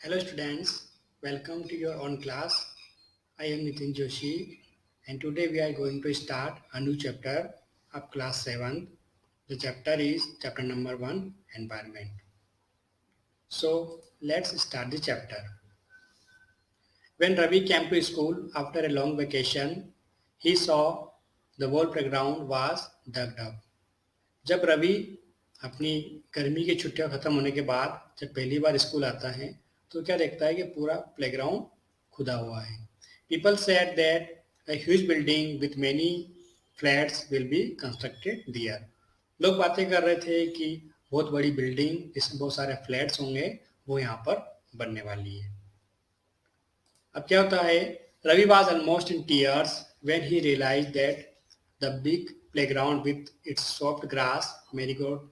Hello students, welcome to your own class. I am Nitin Joshi and today we are going to start a new chapter of class 7th. The chapter is chapter number 1, environment. So let's start the chapter. When Ravi came to school after a long vacation, he saw the whole playground was dug up. जब रवि अपनी गर्मी की छुट्टियां खत्म होने के बाद जब पहली बार स्कूल आता है तो क्या देखता है कि पूरा प्लेग्राउंड खुदा हुआ है. People said that a huge building with many flats will be constructed there. लोग बातें कर रहे थे कि बहुत बड़ी बिल्डिंग जिसमें बहुत सारे फ्लैट्स होंगे वो यहाँ पर बनने वाली है. अब क्या होता है, Ravi was almost in tears when he realized that the big playground with its soft grass, marigold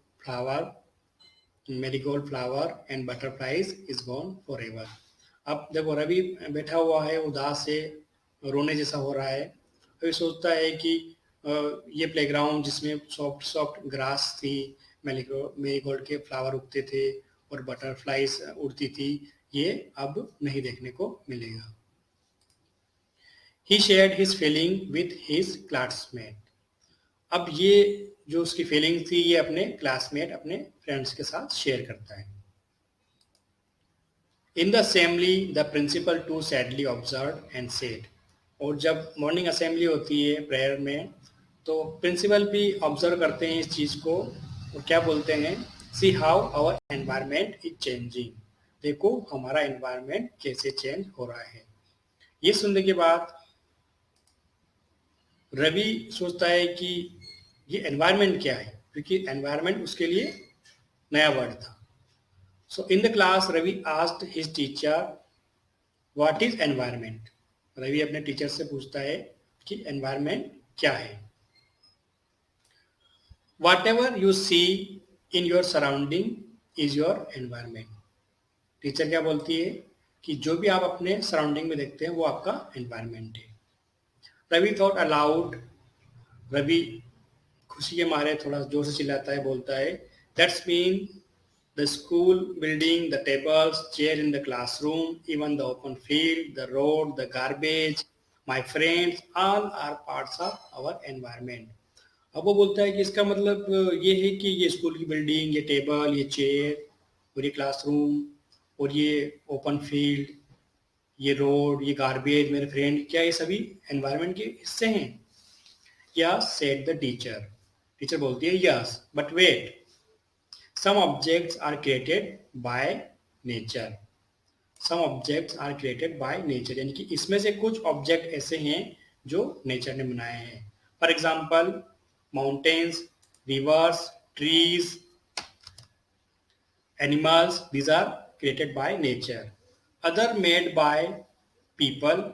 flower and butterflies is gone forever. अब देखो रवि बैठा हुआ है उदास से, रोने जैसा हो रहा है. रवि सोचता है कि ये प्लेग्राउंड जिसमें सॉफ्ट सॉफ्ट ग्रास थी, मेरीगोल्ड के फ्लावर उगते थे और बटरफ्लाइज उड़ती थी, ये अब नहीं देखने को मिलेगा. He shared his feeling with his classmate. अब ये जो उसकी फीलिंग थी ये अपने क्लासमेट अपने फ्रेंड्स के साथ शेयर करता है. In the assembly the principal to sadly observe and said. और जब मॉर्निंग असेंबली होती है प्रेयर में तो प्रिंसिपल भी ऑब्जर्व करते हैं इस चीज़ को और क्या बोलते हैं, see how our environment is changing. देखो हमारा एनवायरनमेंट कैसे चेंज हो रहा है. ये सुनने के बाद रवि सोचता है कि ये एनवायरनमेंट क्या है, क्योंकि एनवायरनमेंट उसके लिए नया वर्ड था. So in the class Ravi asked his teacher what is environment. Ravi अपने टीचर से पूछता है कि एनवायरनमेंट क्या है. Whatever you see in your surrounding is your environment. Teacher क्या बोलती है कि जो भी आप अपने सराउंडिंग में देखते हैं वो आपका एनवायरनमेंट है. Ravi thought allowed. रवि खुशी के मारे थोड़ा जोर से चिल्लाता है, बोलता है that's mean the school building, the tables chair in the classroom, even the open field, the road, the garbage, my friends, all are parts of our environment. अब वो बोलता है कि इसका मतलब ये है कि ये स्कूल की बिल्डिंग, ये टेबल, ये चेयर और ये क्लासरूम और ये ओपन फील्ड, ये रोड, ये गार्बेज, मेरे फ्रेंड, क्या ये सभी एनवायरनमेंट के हिस्से हैं. Yes said the teacher. Teacher बोलती है yes but wait, some objects are created by nature. Some objects are created by nature, यानी कि इसमें से कुछ ऑब्जेक्ट ऐसे हैं जो नेचर ने बनाए हैं. For example mountains, reverse, trees, animals, these are created by nature. Other made by people,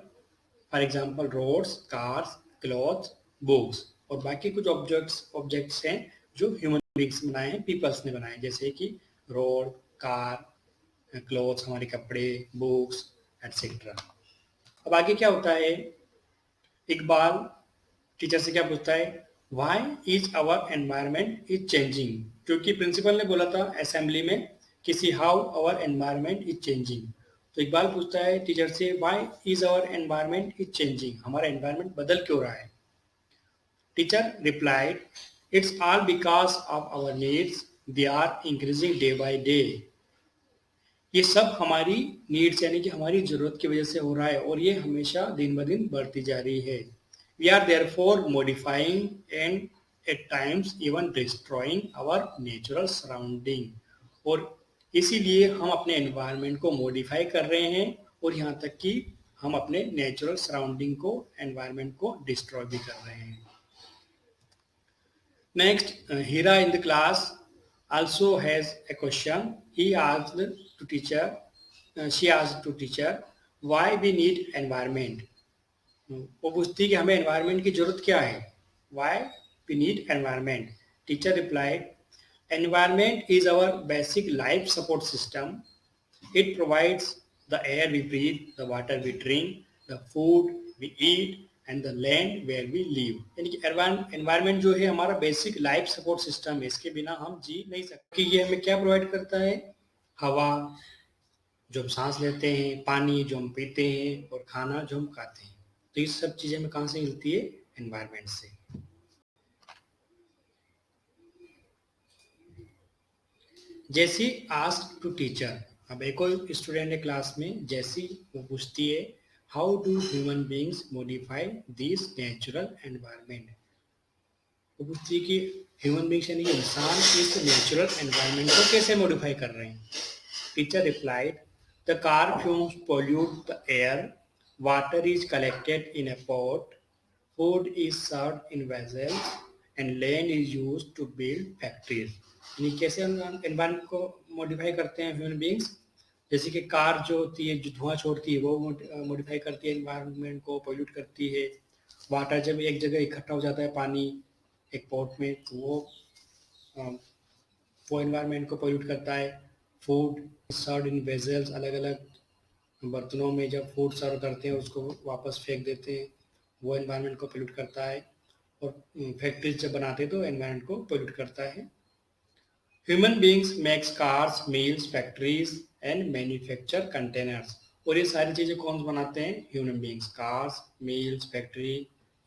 for example roads, cars, clothes, books. और बाकी कुछ ऑब्जेक्ट्स हैं जो ह्यूमन बींग्स बनाए हैं, पीपल्स ने बनाए हैं, जैसे कि रोड, कार, क्लोथ्स हमारे कपड़े, बुक्स एटसेट्रा. अब आगे क्या होता है, इकबाल टीचर से क्या पूछता है, why is our environment is changing. क्योंकि प्रिंसिपल ने बोला था असेंबली में कि see how our environment is changing. तो इकबाल पूछता है टीचर से why is our environment is changing, हमारा एनवायरनमेंट बदल क्यों रहा है. Teacher replied it's all because of our needs, they are increasing day by day. ये सब हमारी नीड्स यानी कि हमारी जरूरत की वजह से हो रहा है और ये हमेशा दिन ब दिन बढ़ती जा रही है. We are therefore modifying and at times even destroying our natural surrounding. और इसीलिए हम अपने एनवायरनमेंट को मॉडिफाई कर रहे हैं और यहाँ तक कि हम अपने नेचुरल सराउंडिंग को, एनवायरनमेंट को डिस्ट्रॉय भी कर रहे हैं. Next, Heera in the class also has a question. He asked to teacher, she asked to teacher, why we need environment. वो पूछती है कि हमें एनवायरनमेंट की जरूरत क्या है, why we need environment. Teacher replied environment is our basic life support system. It provides the air we breathe, the water we drink, the food we eat and the land where we live. यानी कि environment जो है हमारा basic life support system है, इसके बिना हम जी नहीं सकते. कि ये हमें क्या प्रोवाइड करता है, हवा, जो हम सांस लेते हैं, पानी जो हम पीते हैं और खाना जो हम खाते हैं। तो ये सब चीज़ें हमें कहाँ से मिलती है? एनवायरनमेंट से। जैसी आस्क टू टीचर, अब एक और स्टूडेंट है क्लास में, जैसी वो पूछती है how do human beings modify this natural environment. वो पूछती है कि ह्यूमन बींग्स यानी कि इंसान इस नेचुरल एनवायरनमेंट को कैसे मॉडिफाई कर रहे हैं। Teacher replied the car fumes pollute the air, water is collected in a pot, food is served in vessels and land is used to build factories। यानी कैसे हम एनवायरनमेंट को मॉडिफाई करते हैं ह्यूमन बींग्स। जैसे कि कार जो होती है, जो धुआं छोड़ती है, वो मॉडिफाई करती है एनवायरनमेंट को, पोल्यूट करती है। वाटर जब एक जगह इकट्ठा हो जाता है पानी एक पॉट में, तो वो एनवायरनमेंट को पोल्यूट करता है। फूड सर्व इन वेजल्स, अलग अलग बर्तनों में जब फूड सर्व करते हैं उसको वापस फेंक देते हैं, वो एनवायरनमेंट को पोल्यूट करता है। और फैक्ट्रीज जब बनाते हैं तो एनवायरनमेंट को पोल्यूट करता है। Human beings makes cars, meals, factories and manufacture containers. और ये सारी चीज़ें कौन बनाते हैं? Human beings. Cars, meals, factory,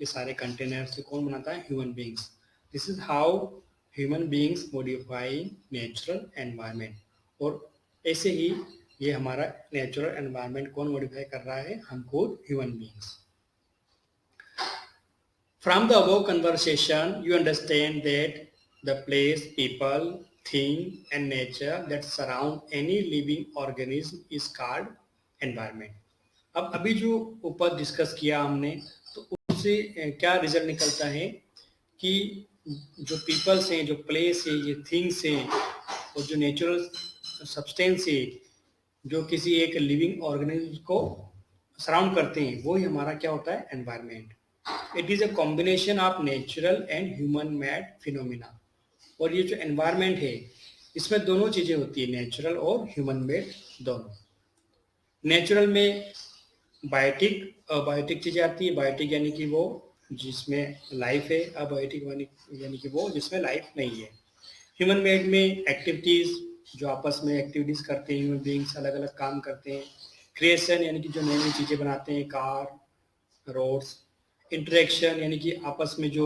ये सारे कंटेनर्स कौन बनाता है? Human beings. This is how human beings modify natural environment. और ऐसे ही ये हमारा नेचुरल एनवायरनमेंट कौन मॉडिफाई कर रहा है? हम खुद, human beings. From the above conversation, you understand that the place, people, thing and nature that surround any living organism is called environment। अब अभी जो ऊपर डिस्कस किया हमने, तो उससे क्या रिजल्ट निकलता है कि जो पीपल्स हैं, जो प्लेस है, ये थिंग्स है और जो नेचुरल सब्सटेंस है जो किसी एक लिविंग ऑर्गेनिज्म को सराउंड करते हैं, वो ही हमारा क्या होता है? Environment. It is a combination of natural and human made phenomena. और ये जो एनवायरनमेंट है, इसमें दोनों चीजें होती है, नेचुरल और ह्यूमन मेड दोनों। नेचुरल में बायोटिक, अबायोटिक चीजें आती है। बायोटिक यानी कि वो जिसमें लाइफ है, अबायोटिक यानी कि वो जिसमें लाइफ नहीं है। ह्यूमन मेड में एक्टिविटीज, जो आपस में एक्टिविटीज करते हैं, ह्यूमन बींग्स अलग अलग काम करते हैं। क्रिएशन यानी कि जो नई नई चीजें बनाते हैं, कार, रोड्स। इंटरेक्शन यानी कि आपस में जो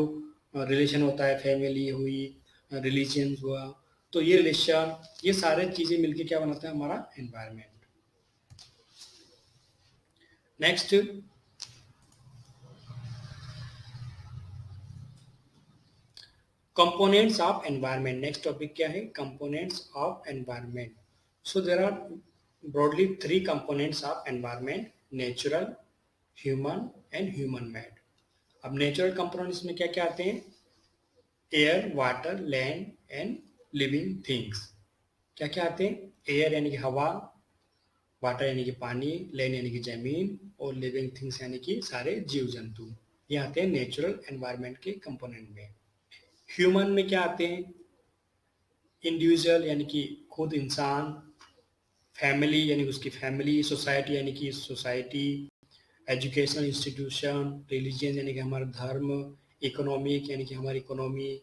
रिलेशन होता है, फैमिली हुई, रिलीजन हुआ, तो ये रिलेशन, ये सारे चीजें मिलके क्या बनाता है? हमारा environment. Next, components of environment. Next topic क्या है? Components of environment. So there are broadly 3 components of environment: natural, human and human made. अब नेचुरल कंपोनेंट्स में क्या क्या आते हैं? Air, water, land and living things. क्या क्या आते हैं? एयर यानी कि हवा, वाटर यानी कि पानी, लैंड यानी कि जमीन, और लिविंग थिंग्स यानी कि सारे जीव जंतु। ये आते हैं नेचुरल एनवायरनमेंट के कंपोनेंट में। ह्यूमन में क्या आते हैं? इंडिविजुअल यानी कि खुद इंसान, फैमिली यानी कि उसकी फैमिली, सोसाइटी यानी कि सोसाइटी, एजुकेशनल इंस्टीट्यूशन, रिलीजन यानी कि हमारा धर्म, इकोनॉमिक यानी कि हमारी इकोनॉमी,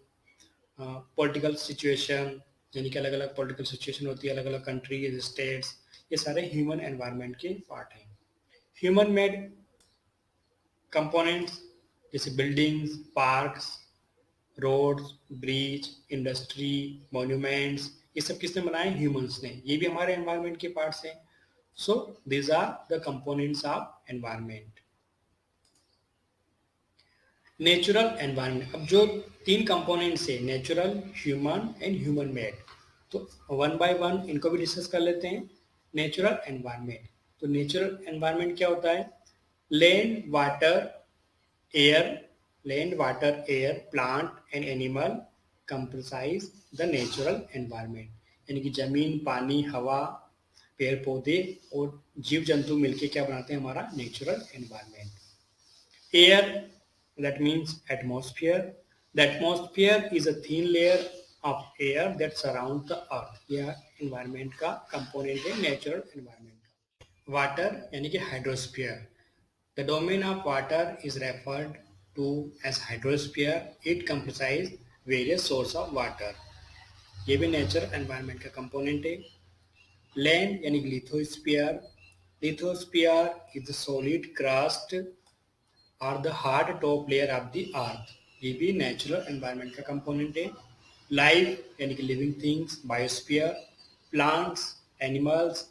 पॉलिटिकल सिचुएशन यानी कि अलग अलग पॉलिटिकल सिचुएशन होती है, अलग अलग कंट्रीज, स्टेट्स, ये सारे ह्यूमन एनवायरनमेंट के पार्ट हैं। ह्यूमन मेड कंपोनेंट्स जैसे buildings, parks, roads, bridge, industry, monuments, ये सब किसने बनाए? ह्यूमंस ने। ये भी हमारे एनवायरनमेंट के पार्ट्स हैं। So these are the components of environment. Natural environment, अब जो 3 कंपोनेंट्स है, natural, human and human made, तो वन बाय वन इनको भी डिस्कस कर लेते हैं। नेचुरल एनवायरनमेंट, तो नेचुरल एनवायरनमेंट क्या होता है? Land, water, air, land, water, air, plant and animal comprise the natural environment. यानी कि जमीन, पानी, हवा, पेड़ पौधे और जीव जंतु मिलके क्या बनाते हैं? हमारा natural environment. Air, that means atmosphere. The atmosphere is a thin layer of air that surrounds the earth। यह environment का component है, natural environment का। Water यानी कि hydrosphere। The domain of water is referred to as hydrosphere। It comprises various sources of water। ये भी natural environment का component है। लैंड यानी lithosphere, lithosphere is the solid crust or the hard top layer of the earth, ये भी natural environment का component है। Life यानी कि living things, biosphere, plants, animals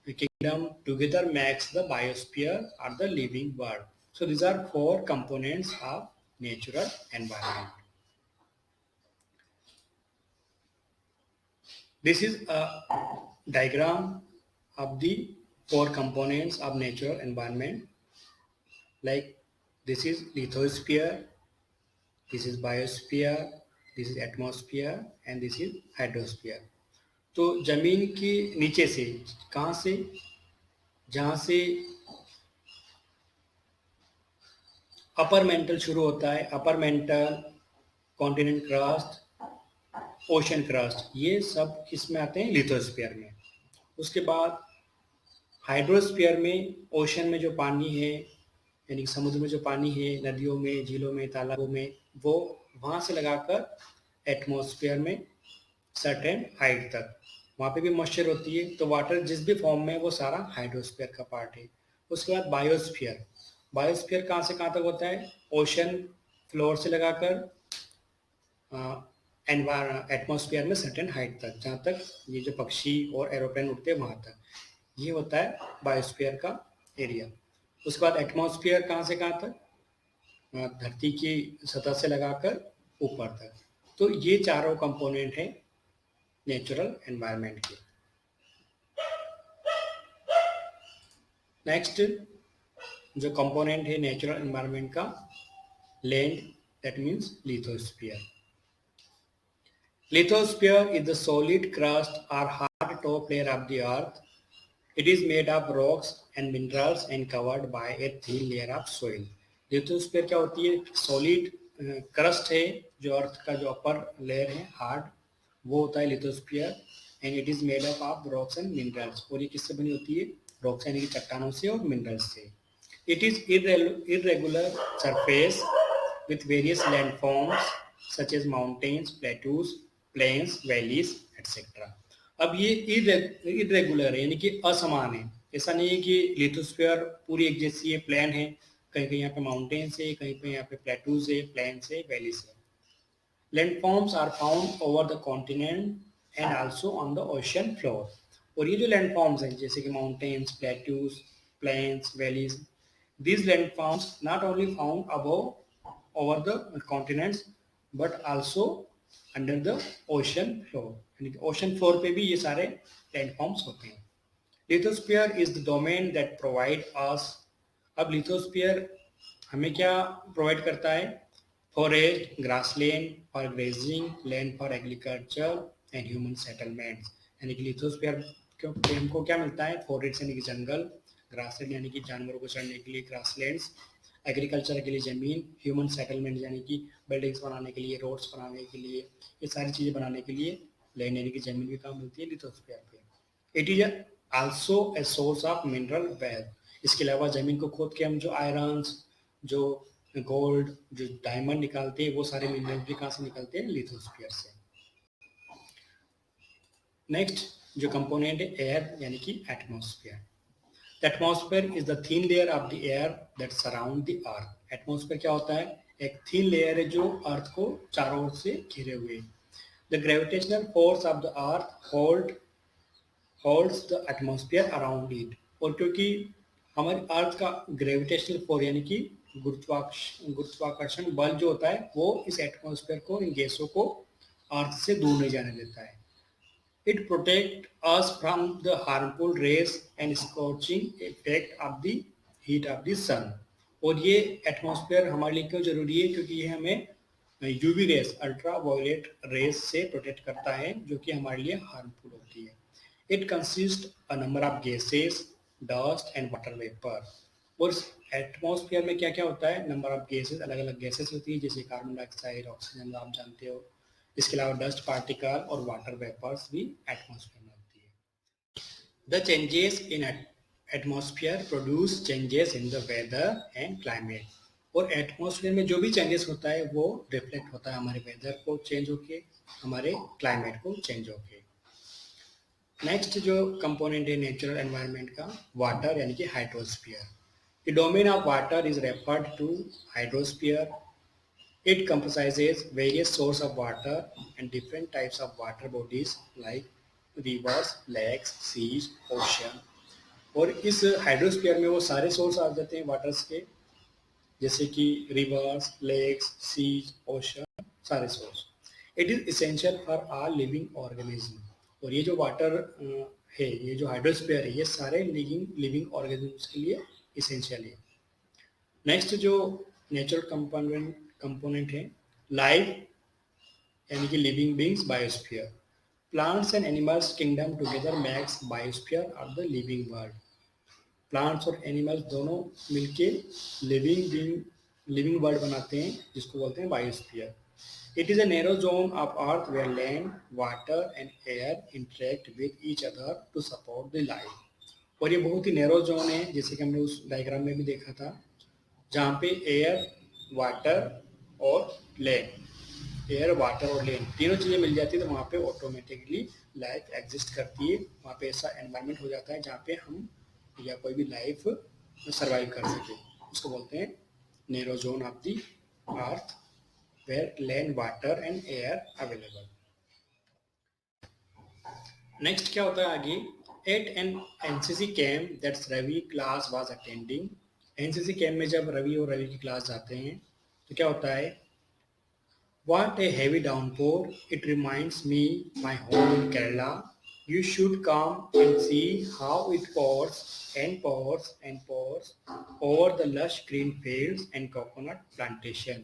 kingdom together makes the biosphere or the living world. So these are four components of natural environment. This is a diagram of the four components of natural environment. Like this is lithosphere, this is biosphere, this is atmosphere, and this is hydrosphere. तो जमीन के नीचे से, कहाँ से, जहाँ से upper mantle शुरू होता है, upper mantle, continent crust, ocean crust, ये सब किस में आते हैं, लिथोस्फीयर में। उसके बाद हाइड्रोस्फीयर में ओशन में जो पानी है, यानी समुद्र में जो पानी है, नदियों में, झीलों में, तालाबों में, वो वहाँ से लगाकर एटमॉस्फेयर में सर्टेन हाइट तक, वहाँ पे भी मॉइस्चर होती है, तो वाटर जिस भी फॉर्म में, वो सारा हाइड्रोस्फीयर का पार्ट है। उसके बाद बायोस्फीयर, बायोस्फीयर कहाँ से कहाँ तक होता है, ओशन फ्लोर से लगाकर एटमॉस्फेयर में सर्टेन हाइट तक, जहाँ तक ये जो पक्षी और एरोप्लेन उड़ते हैं वहाँ तक, ये होता है बायोस्फीयर का एरिया। उसके बाद एटमॉस्फेयर कहाँ से कहाँ तक, धरती की सतह से लगाकर ऊपर तक। तो ये चारों कंपोनेंट हैं नेचुरल एनवायरनमेंट के। नेक्स्ट जो कंपोनेंट है नेचुरल एनवायरनमेंट का, land, that means lithosphere. Lithosphere is the solid crust or hard top layer of the earth. It is made of rocks and minerals and covered by a thin layer of soil. Lithosphere क्या होती है, solid crust है, जो अर्थ का जो upper layer है hard, वो होता है lithosphere, and it is made up of rocks and minerals. और ये किससे बनी होती है, रॉक्स यानी कि चट्टानों से और मिनरल्स से। It is irregular surface with various landforms such as mountains, plateaus, plains, valleys etcetera. अब ये इरेगुलर है, यानी कि असमान है। ऐसा नहीं है कि लिथोस्फीयर पूरी एक जैसी है, प्लेन है, कहीं कहीं यहाँ पे माउंटेन्स है, कहीं पे यहाँ पे प्लेटूज है, प्लेन्स है, वैलीज है। Landforms are found over the continent and also on the ocean floor. और ये जो लैंडफॉर्म्स हैं, जैसे कि mountains, plateaus, plains, valleys, these landforms not only found above over the continents but also under the ocean floor, यानी कि ocean floor पे भी ये सारे लैंडफॉर्म्स होते हैं। Lithosphere is the domain that provide us, अब लिथोस्फीयर हमें क्या प्रोवाइड करता है, forest, grassland for grazing, land for agriculture and human settlements. यानी कि लिथोस्फीयर हमको क्या मिलता है, फॉरेस्ट यानी कि जंगल, ग्रासलैंड यानी कि जानवरों को चढ़ने के लिए ग्रासलैंड्स, एग्रीकल्चर के लिए ज़मीन, ह्यूमन सेटलमेंट यानी कि बिल्डिंग्स बनाने के लिए, रोड्स बनाने के लिए, ये सारी चीज़ें बनाने के लिए लैंड यानी कि ज़मीन भी काम मिलती है लिथोस्फीयर पे। It is also a source of mineral wealth. इसके अलावा ज़मीन को खोद के हम जो आयरन्स, जो गोल्ड, जो डायमंड निकालते हैं, वो सारे मिनरल भी कहाँ से निकलते हैं, लिथोस्फीयर से। नेक्स्ट जो कंपोनेंट है एयर यानी कि atmosphere. The atmosphere is the thin layer of the air that surround the earth. Atmosphere क्या होता है, एक thin layer है जो अर्थ को चारों ओर से घिरे हुए। The gravitational force of the earth holds the atmosphere around it. और क्योंकि हमारी अर्थ का ग्रेविटेशनल फोर्स यानी कि गुरुत्वाकर्षण बल जो होता है, वो इस एटमॉस्फेयर को, इन गैसों को अर्थ से दूर नहीं जाने देता है। It protects us from the harmful rays and scorching effect of the heat of the sun. और ये एटमॉस्फेयर हमारे लिए क्यों जरूरी है, क्योंकि ये हमें UV rays, ultraviolet rays से प्रोटेक्ट करता है, जो कि हमारे लिए हार्मफुल होती है। It consist a number of gases, dust and water vapour. और एटमॉस्फेयर में क्या क्या होता है, नंबर ऑफ गैसेस, अलग अलग गैसेस होती है, जैसे कार्बन डाइऑक्साइड, ऑक्सीजन, आप जानते हो। इसके अलावा डस्ट पार्टिकल और वाटर वेपर्स भी एटमॉस्फेयर में होती है। The changes in atmosphere produce changes in the weather and climate. और एटमॉस्फेयर में जो भी चेंजेस होता है वो रिफ्लेक्ट होता है हमारे वेदर को चेंज होके, हमारे क्लाइमेट को चेंज होके। नेक्स्ट जो कंपोनेंट है नेचुरल एनवायरनमेंट का, वाटर यानी कि hydrosphere. The domain of water is referred to hydrosphere. It comprises various sources of water and different types of water bodies like rivers, lakes, seas, ocean। और इस hydrosphere में वो सारे source आ जाते हैं वाटर्स के, जैसे कि रिवर्स, लेक्स, सीज, ओशन, सारे source. It is essential for all living organism. और ये जो वाटर है, ये जो हाइड्रोस्फीयर है, ये सारे लिविंग ऑर्गेनिज्म्स के लिए इसेंशियल है। नेक्स्ट जो नेचुरल कंपोनेंट है, लाइफ यानी कि living beings, biosphere. Plants and animals kingdom together makes biosphere of the living world. Plants और एनिमल्स दोनों मिलके लिविंग वर्ल्ड बनाते हैं, जिसको बोलते हैं biosphere. It is a narrow zone of earth where land, water and air interact with each other to support the life. और ये बहुत ही नैरो जोन है, जैसे कि हमने उस डायग्राम में भी देखा था, जहाँ पे एयर, वाटर और लैंड, एयर, वाटर और लैंड तीनों चीज़ें मिल जाती है, तो वहाँ पे ऑटोमेटिकली लाइफ एग्जिस्ट करती है। वहाँ पे ऐसा एनवायरनमेंट हो जाता है जहाँ पे हम या कोई भी लाइफ सर्वाइव कर सके। उसको बोलते हैं narrow zone of the earth where land, water and air available. Next क्या होता है आगे, at an NCC camp that's Ravi class was attending. NCC camp में जब रवि और रवि की क्लास जाते हैं तो क्या होता है, What a heavy downpour! It reminds me my home in Kerala. You should come and see how it pours and pours and pours over the lush green fields and coconut plantation.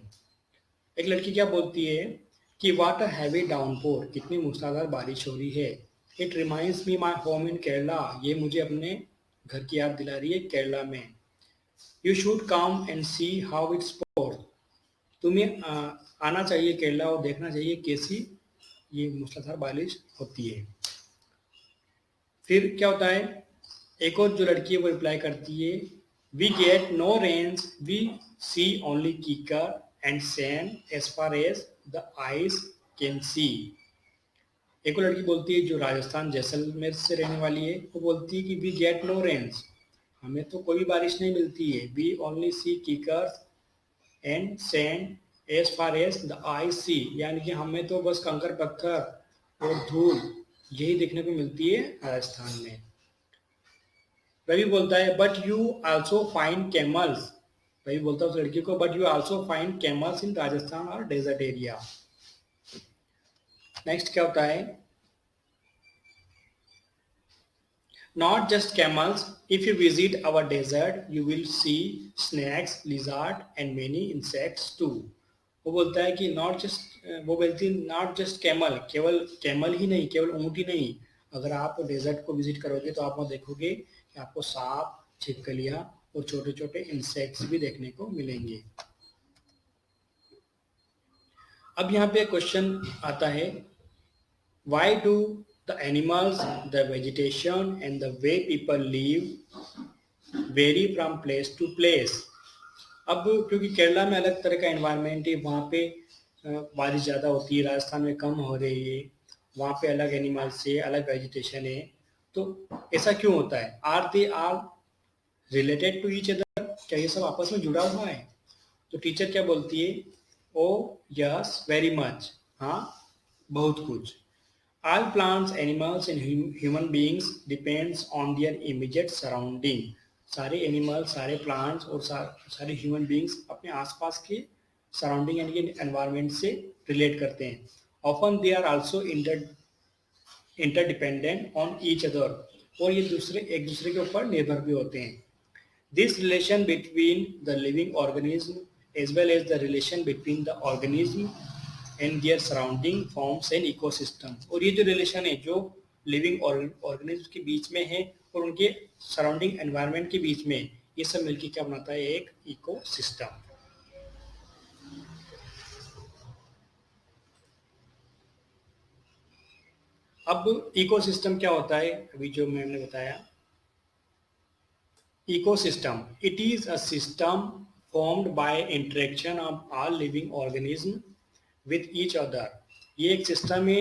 एक लड़की क्या बोलती है कि what a heavy downpour, कितनी मूसलाधार बारिश हो रही है। It reminds me my home in Kerala, ये मुझे अपने घर की याद दिला रही है केरला में। You should come and see how it pours. तुम्हें आना चाहिए केरला और देखना चाहिए कैसी ये मूसलाधार बारिश होती है। फिर क्या होता है, एक और जो लड़की है वो रिप्लाई करती है, we get no rains, we see only keekar and sand as far as the eyes can see. एक और लड़की बोलती है जो राजस्थान जैसलमेर से रहने वाली है, वो बोलती है कि वी गेट नो रेन्स, हमें तो कोई बारिश नहीं मिलती है। We only see keekars and sand as far as the eye see, यानी कि हमें तो बस कंकर पत्थर और धूल यही देखने को मिलती है राजस्थान में। रवि बोलता है but you also find camels, Ravi बोलता है उस लड़की को, but you also find camels in Rajasthan और डेजर्ट एरिया। नेक्स्ट क्या होता है, Not just camels, if you visit our desert, you will see snakes, lizard and many insects too. वो बोलता है कि वो बोलती है नॉट जस्ट कैमल, केवल कैमल ही नहीं, केवल ऊँट ही नहीं, अगर आप डेजर्ट को विजिट करोगे तो आप वहाँ देखोगे कि आपको सांप, छिपकलियाँ और छोटे छोटे इंसेक्ट्स भी देखने को मिलेंगे। अब यहाँ पे क्वेश्चन आता है, why do the animals, the vegetation and the way people live vary from place to place? अब क्योंकि केरला में अलग तरह का एनवायरनमेंट है, वहाँ पे बारिश ज़्यादा होती है, राजस्थान में कम हो रही है, वहाँ पे अलग एनिमल्स है, अलग वेजिटेशन है, तो ऐसा क्यों होता है? Are they are related to each other, क्या ये सब आपस में जुड़ा हुआ है? तो टीचर क्या बोलती है, ओ यस वेरी मच, हाँ बहुत कुछ। All plants, animals and human beings depends on their immediate surrounding. सारे एनिमल्स, सारे प्लांट्स और सारे ह्यूमन बींग्स अपने आसपास के सराउंडिंग यानी कि एनवायरनमेंट से रिलेट करते हैं। Often they are also interdependent on each other, और ये एक दूसरे के ऊपर निर्भर भी होते हैं। This relation between the living organism as well as the relation between the organism and their surrounding forms an ecosystem. और ये जो रिलेशन है जो लिविंग ऑर्गेनिज्म के बीच में है और उनके सराउंडिंग एनवायरनमेंट के बीच में, ये सब मिलकर क्या बनाता है, एक इकोसिस्टम। अब इकोसिस्टम क्या होता है, अभी जो मैंने बताया, ecosystem it is a system formed by interaction of all living organism with each other. ये एक सिस्टम है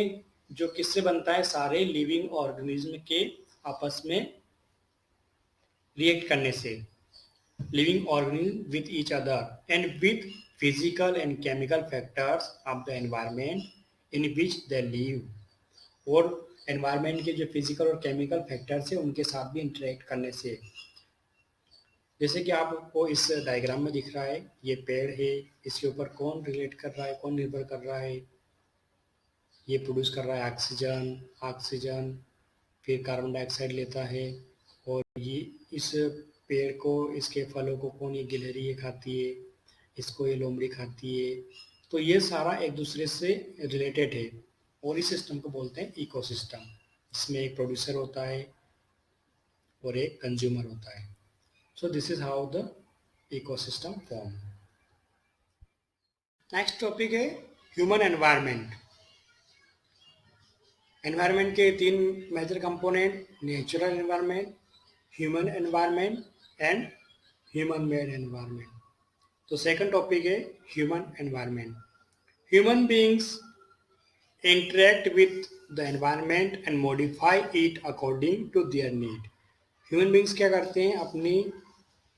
जो किससे बनता है? सारे लिविंग ऑर्गेनिज्म के आपस में रिएक्ट करने से, living organisms with each other and with physical and chemical factors of the environment in which they live, और environment के जो physical और chemical factors है उनके साथ भी interact करने से। जैसे कि आपको इस डायग्राम में दिख रहा है, ये पेड़ है, इसके ऊपर कौन रिलेट कर रहा है, कौन निर्भर कर रहा है? ये प्रोड्यूस कर रहा है ऑक्सीजन, ऑक्सीजन फिर कार्बन डाइऑक्साइड लेता है, और ये इस पेड़ को, इसके फलों को कौन, ये गिलहरी ये खाती है, इसको ये लोमड़ी खाती है। तो ये सारा एक दूसरे से रिलेटेड है, और इस सिस्टम को बोलते हैं इकोसिस्टम, जिसमें एक प्रोड्यूसर होता है और एक कंज्यूमर होता है। So this is how the ecosystem form. Next topic है ह्यूमन एनवायरनमेंट। एनवायरनमेंट के तीन major component, natural environment, human environment and human made environment. तो सेकंड टॉपिक है human environment. Human beings interact with the environment and modify it according to their need। Human beings क्या करते हैं? अपनी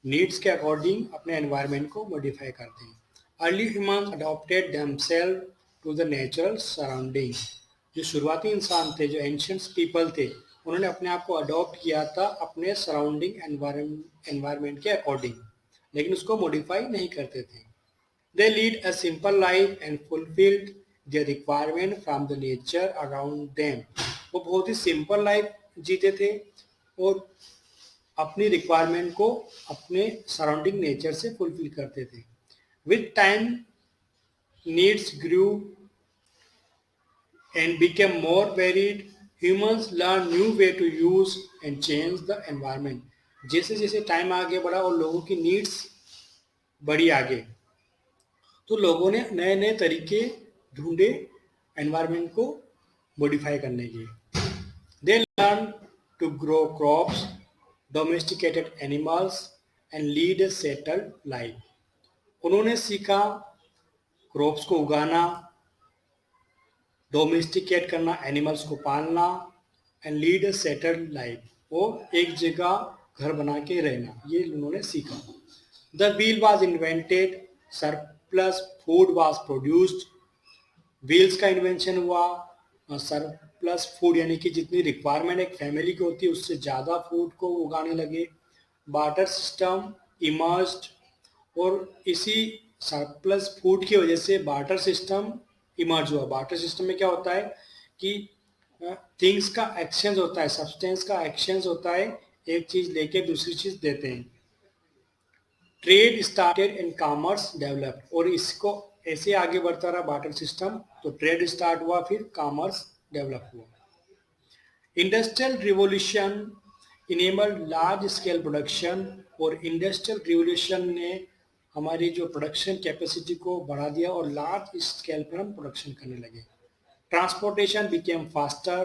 needs के according अपने environment को modify करते हैं। Early human adopted themselves to the natural surrounding. जो शुरुआती इंसान थे, जो एंशियंट पीपल थे, उन्होंने अपने आप को अडॉप्ट किया था अपने सराउंडिंग एनवायरनमेंट के अकॉर्डिंग, लेकिन उसको मॉडिफाई नहीं करते थे। They lead a simple life and fulfilled their requirement from the nature around them। वो बहुत ही सिंपल लाइफ जीते थे और अपनी रिक्वायरमेंट को अपने सराउंडिंग नेचर से फुलफिल करते थे। With time needs grew and became more varied, humans learn new way to use and change the environment। जैसे जैसे टाइम आगे बढ़ा और लोगों की नीड्स बढ़ी आगे, तो लोगों ने नए नए तरीके ढूंढे एनवायरनमेंट को मॉडिफाई करने के। They learn to grow crops, domesticated animals and lead a settled life. उन्होंने सीखा क्रॉप्स को उगाना, डोमेस्टिकेट करना, एनिमल्स को पालना, and lead a settled life, वो एक जगह घर बना के रहना, ये उन्होंने सीखा। The wheel was invented, surplus food was produced. Wheels का इन्वेंशन हुआ, सरप्लस फूड यानी कि जितनी रिक्वायरमेंट एक फैमिली की होती है उससे ज़्यादा फूड को उगाने लगे। बार्टर सिस्टम इमर्ज्ड, और इसी सरप्लस फूड की वजह से बार्टर सिस्टम इमर्ज हुआ। बार्टर सिस्टम में क्या होता है कि थिंग्स का एक्सचेंज होता है, सब्सटेंस का एक्सचेंज होता है, एक चीज़ लेके दूसरी चीज़ देते हैं। Trade started and commerce developed, और इसको ऐसे आगे बढ़ता रहा बार्टर सिस्टम, तो ट्रेड स्टार्ट हुआ, फिर कॉमर्स डेवलप हुआ। Industrial revolution enabled large scale production, और इंडस्ट्रियल रिवॉल्यूशन ने हमारी जो प्रोडक्शन कैपेसिटी को बढ़ा दिया और लार्ज स्केल पर हम प्रोडक्शन करने लगे। ट्रांसपोर्टेशन बिकेम फास्टर,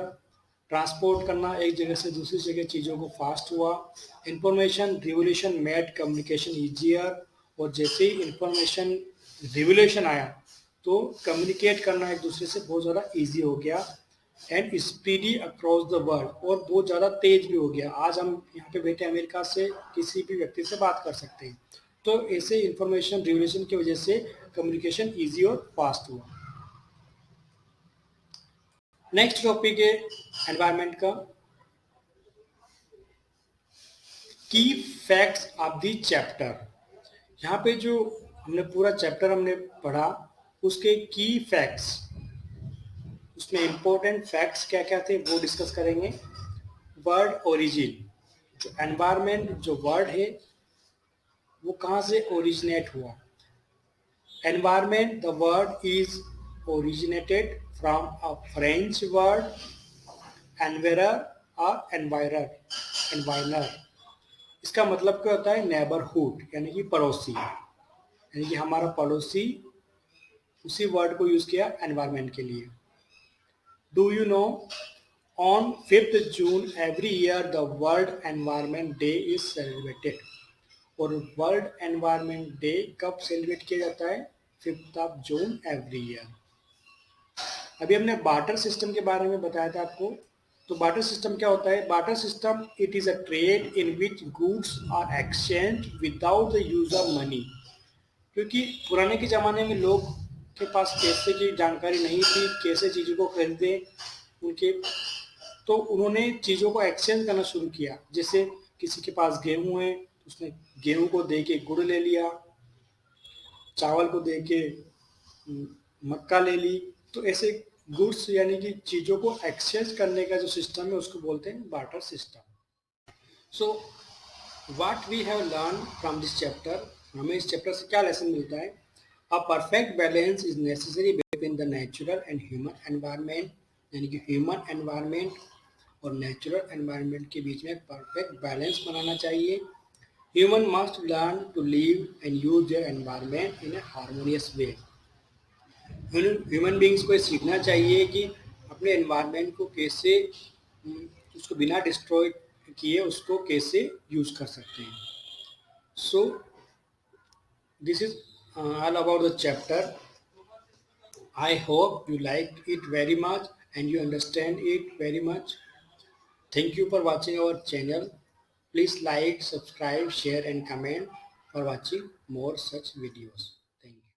ट्रांसपोर्ट करना एक जगह से दूसरी जगह चीज़ों को फास्ट हुआ। Information revolution made communication easier, और जैसे ही इंफॉर्मेशन रिवोल्यूशन आया तो कम्युनिकेट करना एक दूसरे से बहुत ज़्यादा ईजी हो गया। And speedy across the world, और बहुत ज़्यादा तेज भी हो गया। आज हम यहाँ पे बैठे अमेरिका से किसी भी व्यक्ति से बात कर सकते हैं। तो ऐसे इंफॉर्मेशन रिवोल्यूशन की वजह से कम्युनिकेशन ईजी और फास्ट हुआ। नेक्स्ट टॉपिक है एनवायरनमेंट का की फैक्ट्स ऑफ द चैप्टर। यहाँ पे जो हमने पूरा चैप्टर हमने पढ़ा, उसके की फैक्ट्स, उसमें इंपॉर्टेंट फैक्ट्स क्या क्या थे वो डिस्कस करेंगे। वर्ड ओरिजिन, जो एनवायरनमेंट जो वर्ड है वो कहाँ से ओरिजिनेट हुआ। Environment the word is originated from a French word environ और एनवायरनर। इसका मतलब क्या होता है? नेबरहुड, यानी कि पड़ोसी, यानी कि हमारा पड़ोसी, उसी वर्ड को यूज किया एनवायरनमेंट के लिए। Do you know on 5th June every year the world environment day is celebrated. और वर्ल्ड एनवायरनमेंट डे कब सेलिब्रेट किया जाता है? 5th of June every year. अभी हमने बार्टर सिस्टम के बारे में बताया था आपको। तो बार्टर सिस्टम क्या होता है? Barter system it is a trade in which goods are exchange without the use of money. क्योंकि पुराने के ज़माने में लोग के पास पैसे की जानकारी नहीं थी, कैसे चीज़ों को खरीदें उनके, तो उन्होंने चीज़ों को एक्सचेंज करना शुरू किया। जैसे किसी के पास गेहूँ है, उसने गेहूँ को दे के गुड़ ले लिया, चावल को दे के मक्का ले ली। तो ऐसे गुड्स यानी कि चीज़ों को एक्सचेंज करने का जो सिस्टम है उसको बोलते हैं barter system. So what we have learn from this chapter, हमें इस चैप्टर से क्या लेसन मिलता है? A perfect balance is necessary between the natural and human environment, यानी कि ह्यूमन एनवायरनमेंट और नेचुरल एनवायरनमेंट के बीच में एक परफेक्ट बैलेंस बनाना चाहिए। Human must learn to live and use their environment in a harmonious way. Human beings को ये सीखना चाहिए कि अपने एनवायरनमेंट को कैसे उसको बिना डिस्ट्रॉय किए उसको कैसे यूज कर सकते हैं। सो this is all about the chapter. I hope you liked it very much and you understand it very much. Thank you for watching our channel. Please like, subscribe, share and comment for watching more such videos.